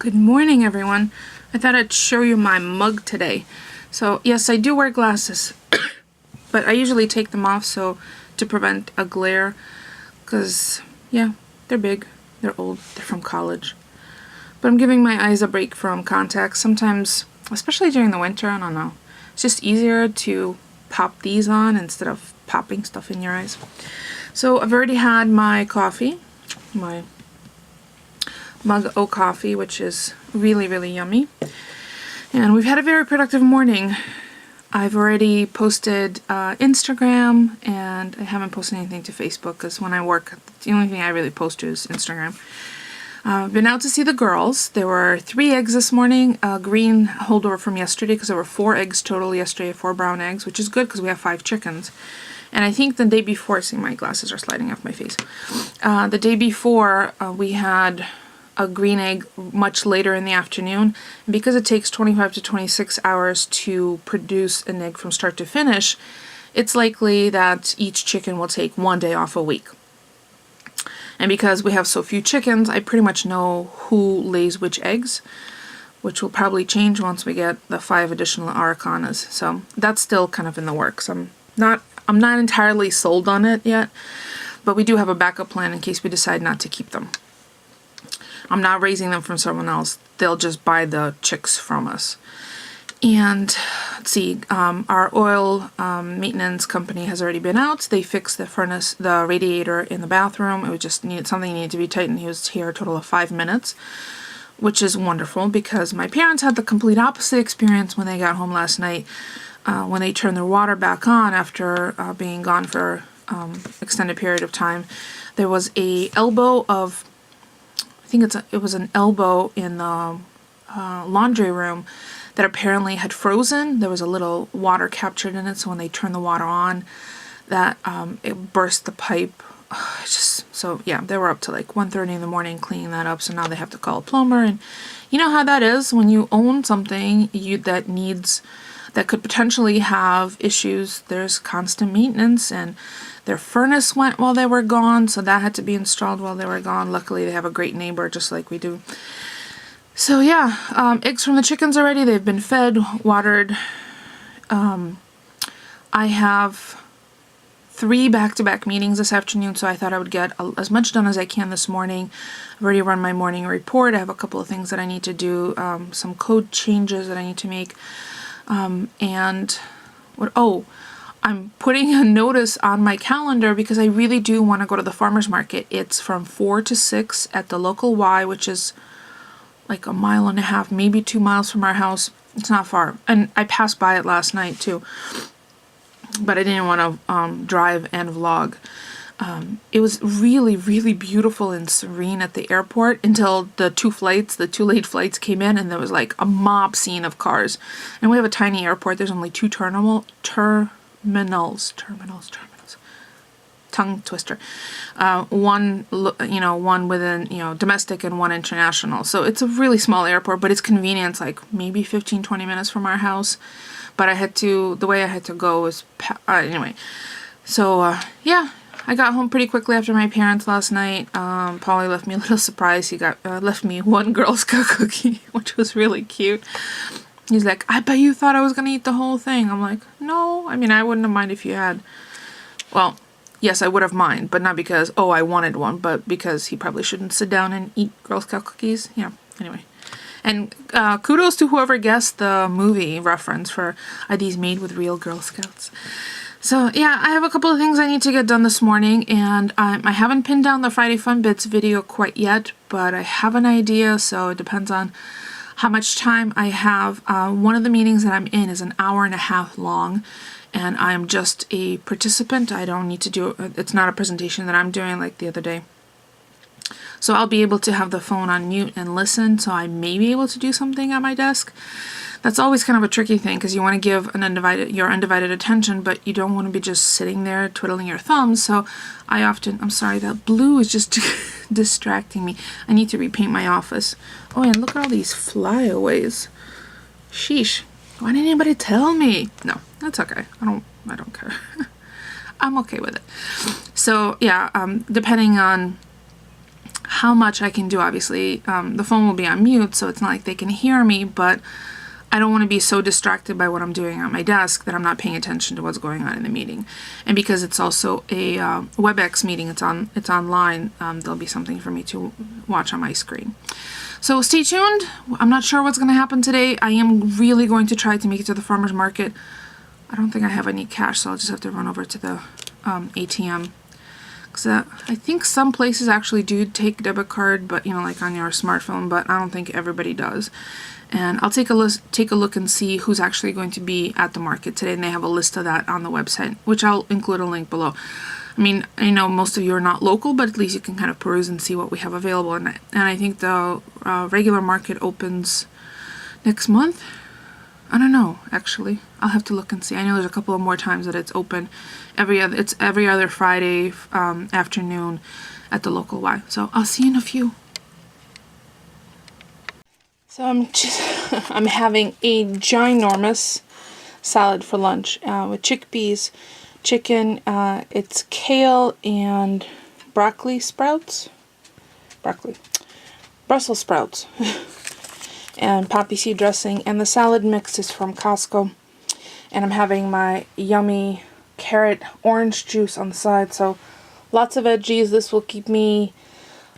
Good morning, everyone. I thought I'd show you my mug today. So yes, I do wear glasses, but I usually take them off to prevent a glare, because yeah, they're big, they're old, they're from college. But I'm giving my eyes a break from contacts. Sometimes, especially during the winter, I don't know, it's just easier to pop these on instead of popping stuff in your eyes. So I've already had my coffee, my mug o' coffee, which is really, really yummy. And we've had a very productive morning. I've already posted Instagram, and I haven't posted anything to Facebook because when I work, the only thing I really post to is Instagram. I've been out to see the girls. There were 3 eggs this morning, a green holdover from yesterday because there were 4 eggs total yesterday, 4 brown eggs, which is good because we have 5 chickens. And I think the day before, see, my glasses are sliding off my face. The day before, we had a green egg much later in the afternoon. And because it takes 25 to 26 hours to produce an egg from start to finish, it's likely that each chicken will take 1 day off a week. And because we have so few chickens, I pretty much know who lays which eggs, which will probably change once we get the 5 additional Aracanas. So that's still kind of in the works. I'm not entirely sold on it yet, but we do have a backup plan in case we decide not to keep them. I'm not raising them from someone else. They'll just buy the chicks from us. And let's see, our oil maintenance company has already been out. They fixed the furnace, the radiator in the bathroom. It just needed to be tightened. He was here a total of 5 minutes, which is wonderful because my parents had the complete opposite experience when they got home last night. When they turned their water back on after being gone for extended period of time, there was a elbow of, I think it was an elbow in the laundry room that apparently had frozen. There was a little water captured in it, so when they turned the water on, that it burst the pipe. So yeah, they were up to like 1:30 in the morning cleaning that up. So now they have to call a plumber, and you know how that is when you own something that could potentially have issues. There's constant maintenance, and their furnace went while they were gone, so that had to be installed while they were gone. Luckily, they have a great neighbor, just like we do. So yeah, eggs from the chickens already. They've been fed, watered. I have 3 back-to-back meetings this afternoon, so I thought I would get as much done as I can this morning. I've already run my morning report. I have a couple of things that I need to do, some code changes that I need to make. I'm putting a notice on my calendar because I really do want to go to the farmer's market. It's from 4 to 6 at the local Y, which is like 1.5 miles, maybe 2 miles from our house. It's not far. And I passed by it last night too, but I didn't want to drive and vlog. It was really, really beautiful and serene at the airport until the 2 late flights came in, and there was like a mob scene of cars. And we have a tiny airport. There's only 2 terminals. Tongue twister. One within, domestic and one international. So it's a really small airport, but it's convenient. It's like maybe 15-20 minutes from our house. But the way I had to go was, anyway. So, yeah. I got home pretty quickly after my parents last night. Paulie left me a little surprise. He left me 1 Girl Scout cookie, which was really cute. He's like, I bet you thought I was going to eat the whole thing. I'm like, no. I mean, I wouldn't have minded if you had. Well, yes, I would have minded, but not because, I wanted one, but because he probably shouldn't sit down and eat Girl Scout cookies. Yeah, anyway. And kudos to whoever guessed the movie reference for Are These Made with Real Girl Scouts? So yeah, I have a couple of things I need to get done this morning, and I haven't pinned down the Friday Fun Bits video quite yet, but I have an idea, so it depends on how much time I have. One of the meetings that I'm in is 1.5 hours long, and I'm just a participant. I don't need to do it's not a presentation that I'm doing like the other day. So I'll be able to have the phone on mute and listen, so I may be able to do something at my desk. That's always kind of a tricky thing because you want to give your undivided attention, but you don't want to be just sitting there twiddling your thumbs. So I'm sorry, that blue is just distracting me. I need to repaint my office. Oh, and look at all these flyaways. Sheesh. Why didn't anybody tell me? No, that's okay. I don't care. I'm okay with it. So yeah, depending on how much I can do. Obviously, the phone will be on mute, so it's not like they can hear me, but I don't want to be so distracted by what I'm doing at my desk that I'm not paying attention to what's going on in the meeting. And because it's also a WebEx meeting, it's online, there'll be something for me to watch on my screen. So stay tuned. I'm not sure what's going to happen today. I am really going to try to make it to the farmer's market. I don't think I have any cash, so I'll just have to run over to the ATM. Because I think some places actually do take debit card, but you know, like on your smartphone, but I don't think everybody does. And I'll take a look and see who's actually going to be at the market today, and they have a list of that on the website, which I'll include a link below. I mean, I know most of you are not local, but at least you can kind of peruse and see what we have available. And I think the regular market opens next month. I don't know, actually. I'll have to look and see. I know there's a couple of more times that it's open. It's every other Friday afternoon at the local Y. So I'll see you in a few. So I'm having a ginormous salad for lunch with chickpeas, chicken. It's kale and Brussels sprouts, and poppy seed dressing. And the salad mix is from Costco. And I'm having my yummy carrot orange juice on the side. So lots of veggies. This will keep me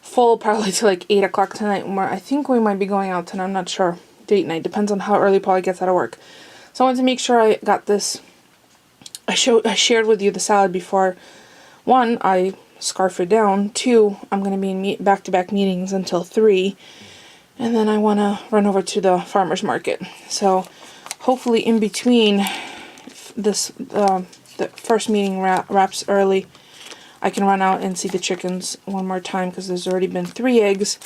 full probably till like 8 o'clock tonight. I think we might be going out tonight. I'm not sure. Date night. Depends on how early Polly gets out of work. So I wanted to make sure I got this. I shared with you the salad before. 1, I scarf it down. 2, I'm going to be in back-to-back meetings until 3. And then I want to run over to the farmer's market. So hopefully in between this, the first meeting wraps early, I can run out and see the chickens one more time, because there's already been 3 eggs,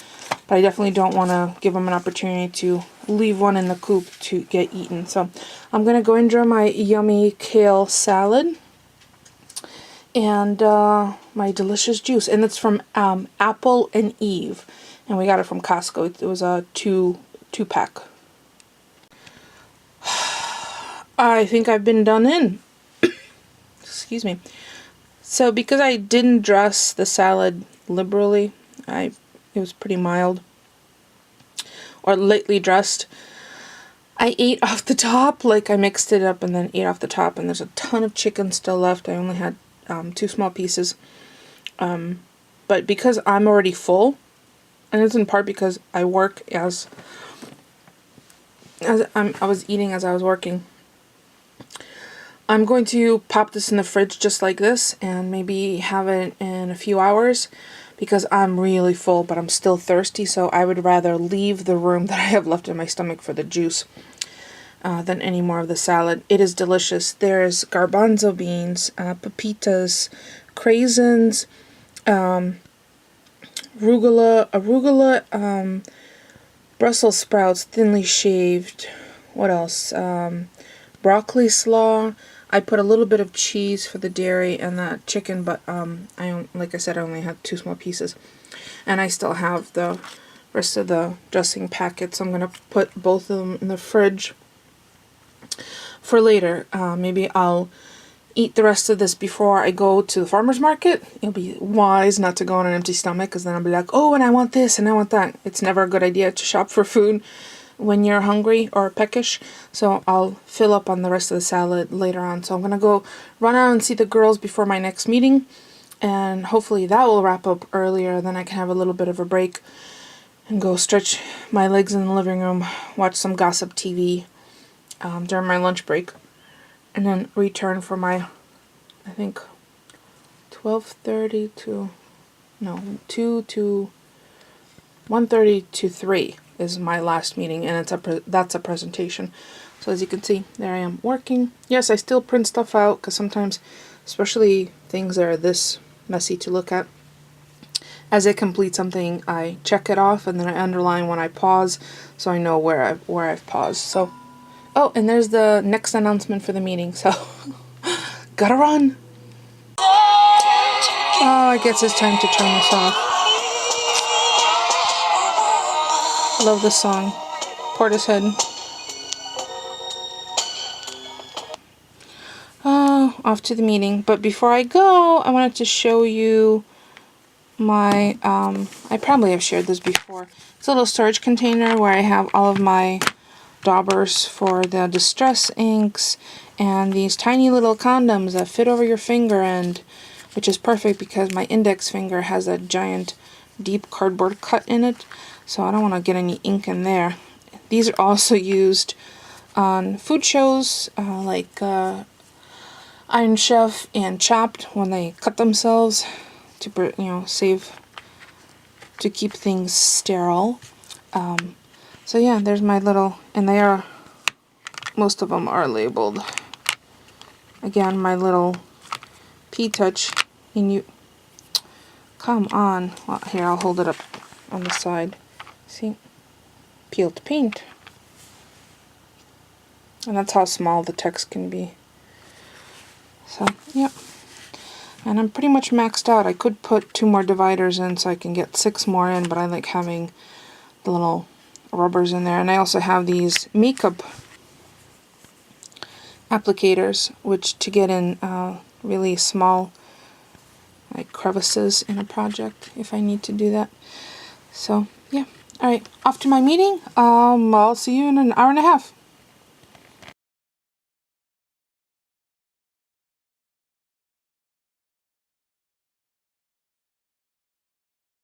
but I definitely don't want to give them an opportunity to leave one in the coop to get eaten. So I'm going to go enjoy my yummy kale salad and my delicious juice. And it's from Apple and Eve, and we got it from Costco. It was a 2-pack. I think I've been done in. Excuse me. So because I didn't dress the salad liberally, it was pretty mild, or lightly dressed, I ate off the top. Like, I mixed it up and then ate off the top, and there's a ton of chicken still left. I only had 2 small pieces. But because I'm already full, and it's in part because I work I was eating as I was working, I'm going to pop this in the fridge just like this and maybe have it in a few hours, because I'm really full but I'm still thirsty, so I would rather leave the room that I have left in my stomach for the juice than any more of the salad. It is delicious. There's garbanzo beans, pepitas, craisins, arugula, Brussels sprouts, thinly shaved. What else? Broccoli slaw. I put a little bit of cheese for the dairy and the chicken, but like I said, I only had 2 small pieces. And I still have the rest of the dressing packet, so I'm going to put both of them in the fridge for later. Maybe I'll eat the rest of this before I go to the farmer's market. It'll be wise not to go on an empty stomach, because then I'll be like, oh, and I want this and I want that. It's never a good idea to shop for food when you're hungry or peckish. So I'll fill up on the rest of the salad later on. So I'm going to go run out and see the girls before my next meeting, and hopefully that will wrap up earlier. Then I can have a little bit of a break and go stretch my legs in the living room, watch some gossip TV during my lunch break, and then return for my, I think, 12:30 to, no, 2 to 1:30 to 3 is my last meeting, and that's a presentation. So as you can see, there I am working. Yes, I still print stuff out, because sometimes, especially things that are this messy to look at, as I complete something, I check it off, and then I underline when I pause, so I know where I've paused. So, oh, and there's the next announcement for the meeting, so gotta run. Oh, I guess it's time to turn this off. Love this song. Portishead. Oh, off to the meeting. But before I go, I wanted to show you my, I probably have shared this before. It's a little storage container where I have all of my daubers for the distress inks and these tiny little condoms that fit over your finger, and which is perfect because my index finger has a giant deep cardboard cut in it, so I don't want to get any ink in there. These are also used on food shows like Iron Chef and Chopped when they cut themselves to save, to keep things sterile. So yeah, there's my little, and they are, most of them are labeled. Again, my little P-Touch, and you, come on, well, here, I'll hold it up on the side. See? Peeled paint. And that's how small the text can be. So, yep. And I'm pretty much maxed out. I could put 2 more dividers in so I can get 6 more in, but I like having the little rubbers in there. And I also have these makeup applicators, which to get in really small like crevices in a project if I need to do that. So, yeah. Alright, off to my meeting. I'll see you in an hour and a half.